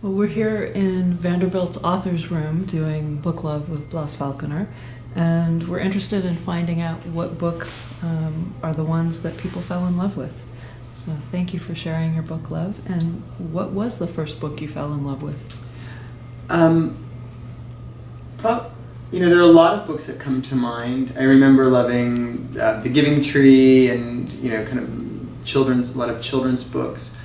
Well, we're here in Vanderbilt's author's room doing book club with Blas Falconer, and we're interested in finding out what books are the ones that people fell in love with. So thank you for sharing your book love. And what was the first book you fell in love with? There are a lot of books that come to mind. I remember loving The Giving Tree and, kind of a lot of children's books.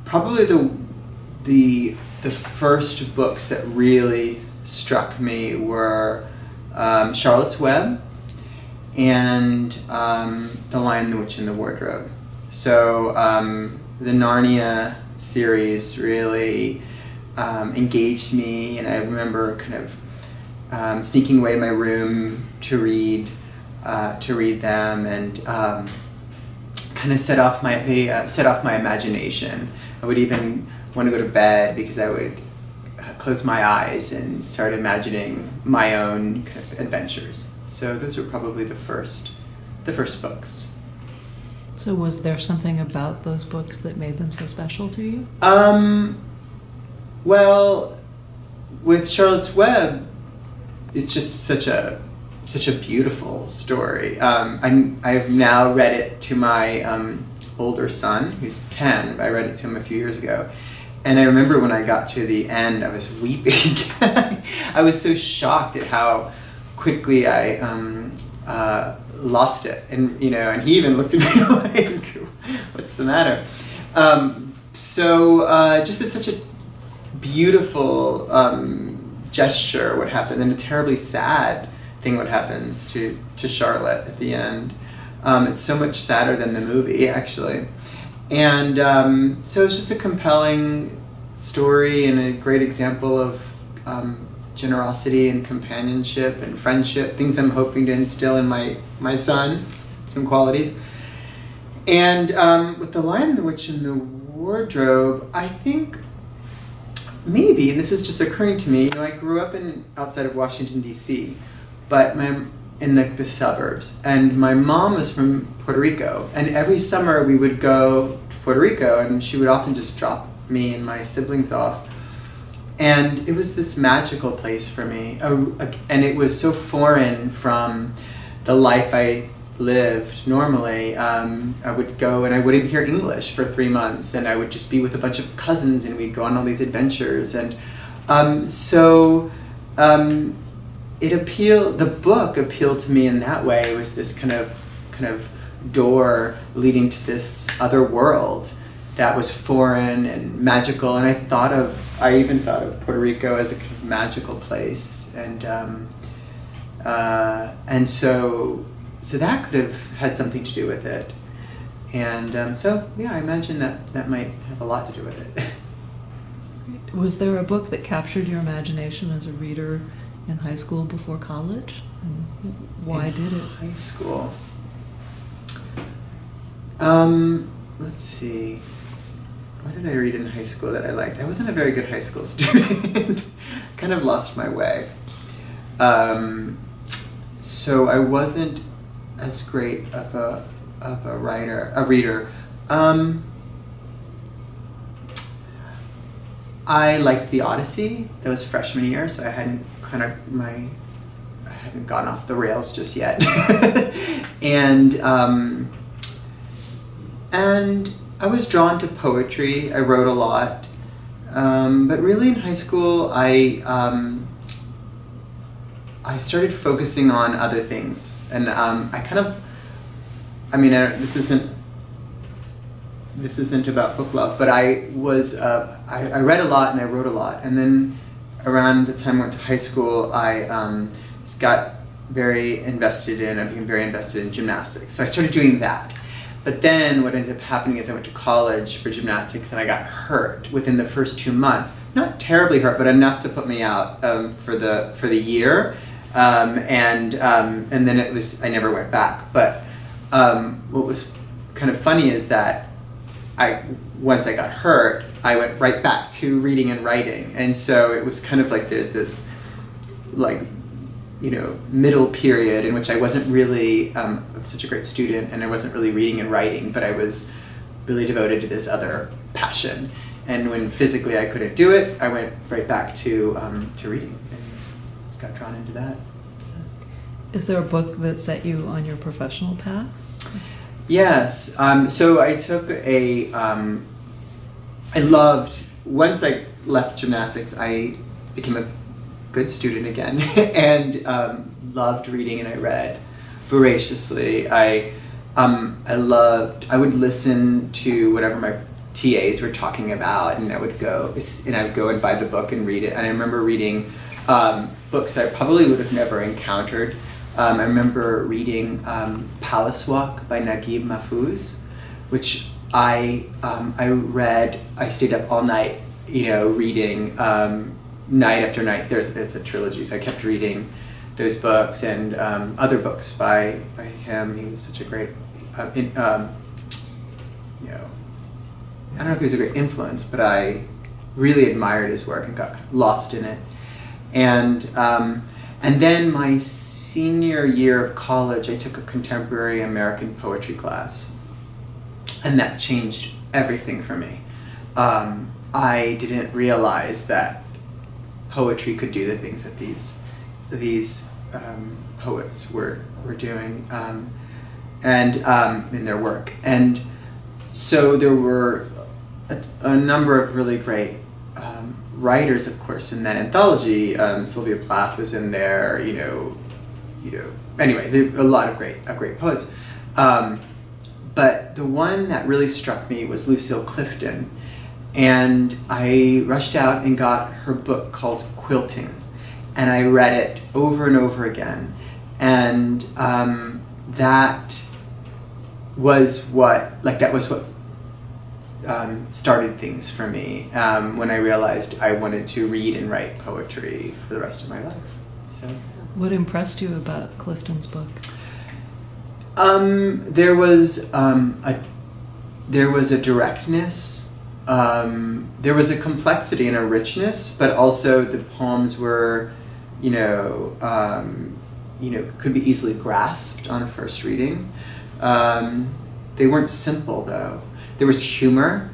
Probably the first books that really struck me were Charlotte's Web and The Lion, the Witch, and the Wardrobe. So the Narnia series really engaged me, and I remember kind of sneaking away to my room to read them, and kind of set off my imagination. I would even want to go to bed because I would close my eyes and start imagining my own kind of adventures. So those were probably the first books. So was there something about those books that made them so special to you? Well, with Charlotte's Web, it's just such a beautiful story. I've now read it to my older son, who's 10. I read it to him a few years ago. And I remember when I got to the end, I was weeping. I was so shocked at how quickly I lost it. And he even looked at me like, what's the matter? Just it's such a beautiful gesture what happened, and a terribly sad thing what happens to Charlotte at the end. It's so much sadder than the movie, actually. And so it's just a compelling story and a great example of generosity and companionship and friendship, things I'm hoping to instill in my son, some qualities. And with The Lion, the Witch, and the Wardrobe, I think maybe, and this is just occurring to me, I grew up outside of Washington, D.C., but in the suburbs, and my mom was from Puerto Rico, and every summer we would go to Puerto Rico, and she would often just drop me and my siblings off, and it was this magical place for me, and it was so foreign from the life I lived normally. I would go and I wouldn't hear English for 3 months, and I would just be with a bunch of cousins, and we'd go on all these adventures, and the book appealed to me in that way. It was this kind of door leading to this other world that was foreign and magical, and I even thought of Puerto Rico as a kind of magical place, and so that could have had something to do with it, and I imagine that might have a lot to do with it. Was there a book that captured your imagination as a reader in high school before college? And why did it? High school. Let's see. What did I read in high school that I liked? I wasn't a very good high school student. Kind of lost my way. So I wasn't as great of a reader. I liked The Odyssey. That was freshman year, so I hadn't gone off the rails just yet. and I was drawn to poetry. I wrote a lot, but really in high school I started focusing on other things, and this isn't about book love, but I read a lot and I wrote a lot, and then around the time I went to high school, I became very invested in gymnastics. So I started doing that. But then what ended up happening is I went to college for gymnastics, and I got hurt within the first 2 months. Not terribly hurt, but enough to put me out for the year. And then I never went back. But what was kind of funny is that once I got hurt, I went right back to reading and writing, and so it was kind of like there's this middle period in which I wasn't really such a great student, and I wasn't really reading and writing, but I was really devoted to this other passion. And when physically I couldn't do it, I went right back to reading and got drawn into that. Is there a book that set you on your professional path? Yes. So I took I loved, once I left gymnastics, I became a good student again and loved reading, and I read voraciously. I would listen to whatever my TAs were talking about, and I would go and buy the book and read it. And I remember reading books that I probably would have never encountered. I remember reading Palace Walk by Naguib Mahfouz, which I read. I stayed up all night, reading night after night. It's a trilogy, so I kept reading those books and other books by him. He was such a great, I don't know if he was a great influence, but I really admired his work and got lost in it. And then my senior year of college, I took a contemporary American poetry class, and that changed everything for me. I didn't realize that poetry could do the things that these poets were doing and in their work. And so there were a number of really great writers, of course, in that anthology. Sylvia Plath was in there, anyway, there were a lot of great poets. But the one that really struck me was Lucille Clifton. And I rushed out and got her book called Quilting. And I read it over and over again. And that was what started things for me when I realized I wanted to read and write poetry for the rest of my life. So, what impressed you about Clifton's book? There was a directness. There was a complexity and a richness, but also the poems were, could be easily grasped on first reading. They weren't simple, though. There was humor,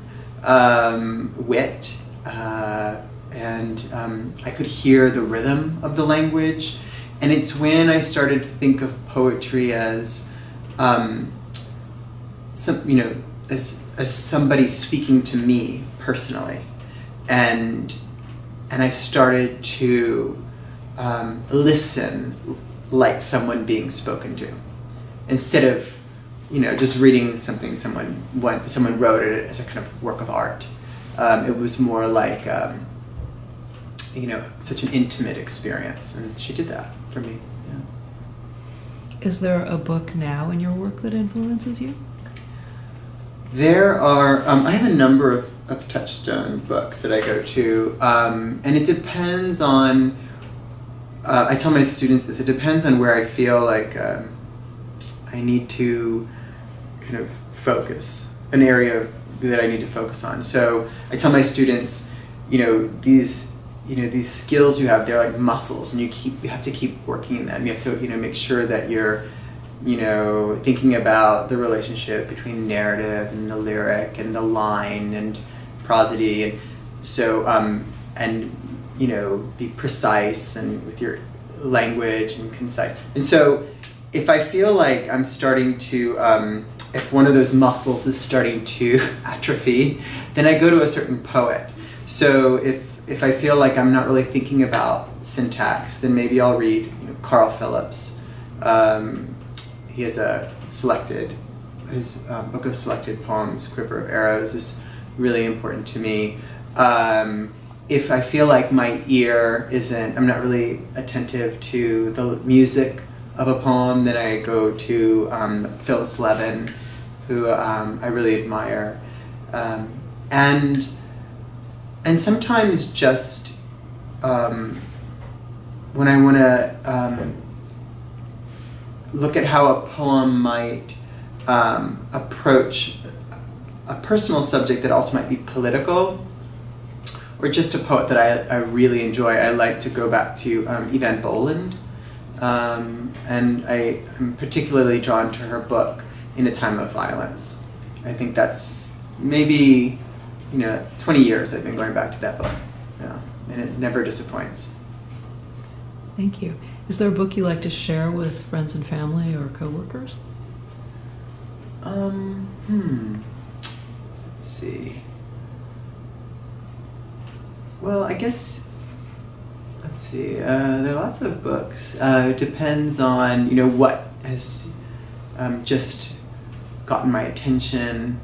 wit, and I could hear the rhythm of the language. And it's when I started to think of poetry as as somebody speaking to me personally, and I started to listen like someone being spoken to, instead of just reading something someone wrote it as a kind of work of art. It was more like such an intimate experience, and she did that for me. Yeah. Is there a book now in your work that influences you? There are, I have a number of touchstone books that I go to, and it depends on, I tell my students this, it depends on where I feel like I need to kind of focus, an area that I need to focus on. So I tell my students, these skills you have, they're like muscles, and you have to keep working them. You have to, make sure that you're, thinking about the relationship between narrative and the lyric and the line and prosody, and so be precise and with your language and concise. And so if I feel like I'm starting to, if one of those muscles is starting to atrophy, then I go to a certain poet. So if I feel like I'm not really thinking about syntax, then maybe I'll read Carl Phillips. He has his book of selected poems, Quiver of Arrows, is really important to me. If I feel like my ear I'm not really attentive to the music of a poem, then I go to Phyllis Levin, who I really admire. And sometimes just when I want to look at how a poem might approach a personal subject that also might be political, or just a poet that I really enjoy, I like to go back to Evan Boland. And I'm particularly drawn to her book, In a Time of Violence. I think that's maybe 20 years I've been going back to that book. Yeah, and it never disappoints. Thank you. Is there a book you like to share with friends and family or coworkers? Let's see. Well, I guess, let's see. There are lots of books. It depends on, what has just gotten my attention.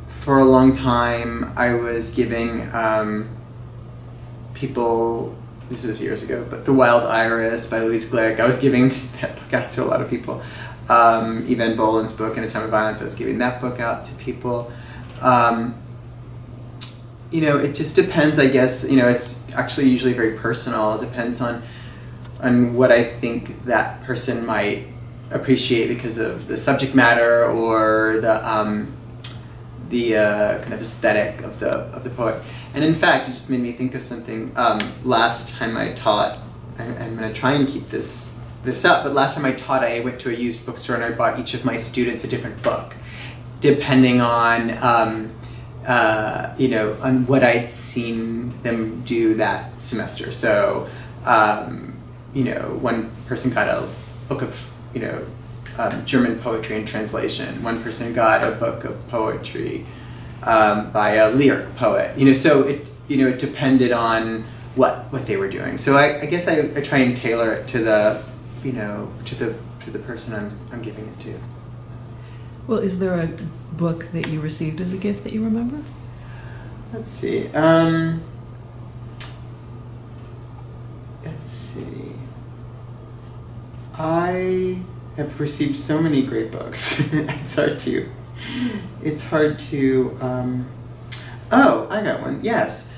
For a long time, I was giving people, this was years ago, but The Wild Iris by Louise Glück, I was giving that book out to a lot of people. Yvonne Boland's book, In a Time of Violence, I was giving that book out to people. It just depends, I guess. It's actually usually very personal. It depends on what I think that person might appreciate because of the subject matter or the kind of aesthetic of the poet. And in fact, it just made me think of something. Last time I taught, I'm going to try and keep this up, but last time I taught, I went to a used bookstore and I bought each of my students a different book, depending on on what I'd seen them do that semester. So, one person got a book of, German poetry and translation. One person got a book of poetry by a lyric poet. So it depended on what they were doing. So I guess I try and tailor it to the to the person I'm giving it to. Well, is there a book that you received as a gift that you remember? Let's see. I have received so many great books. It's hard to. Oh, I got one. Yes.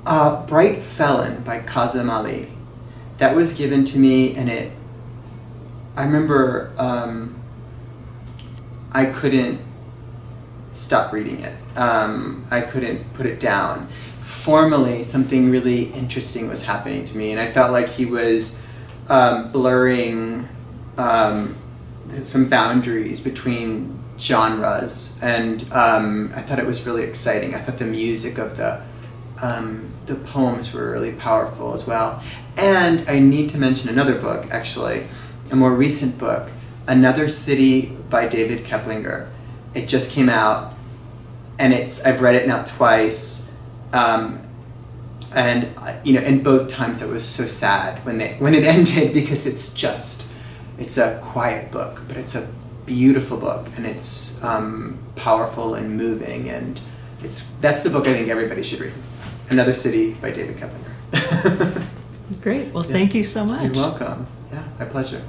Bright Felon by Kazem Ali. That was given to me, and I remember I couldn't stop reading it. I couldn't put it down. Formally, something really interesting was happening to me, and I felt like he was blurring some boundaries between genres, and I thought it was really exciting. I thought the music of the poems were really powerful as well. And I need to mention another book, actually, a more recent book, Another City by David Keplinger. It just came out, and I've read it now twice, and both times it was so sad when it ended, because it's a quiet book, but it's a beautiful book, and it's powerful and moving, and that's the book I think everybody should read. Another City by David Keplinger. Great. Well, thank you so much. You're welcome. Yeah, my pleasure.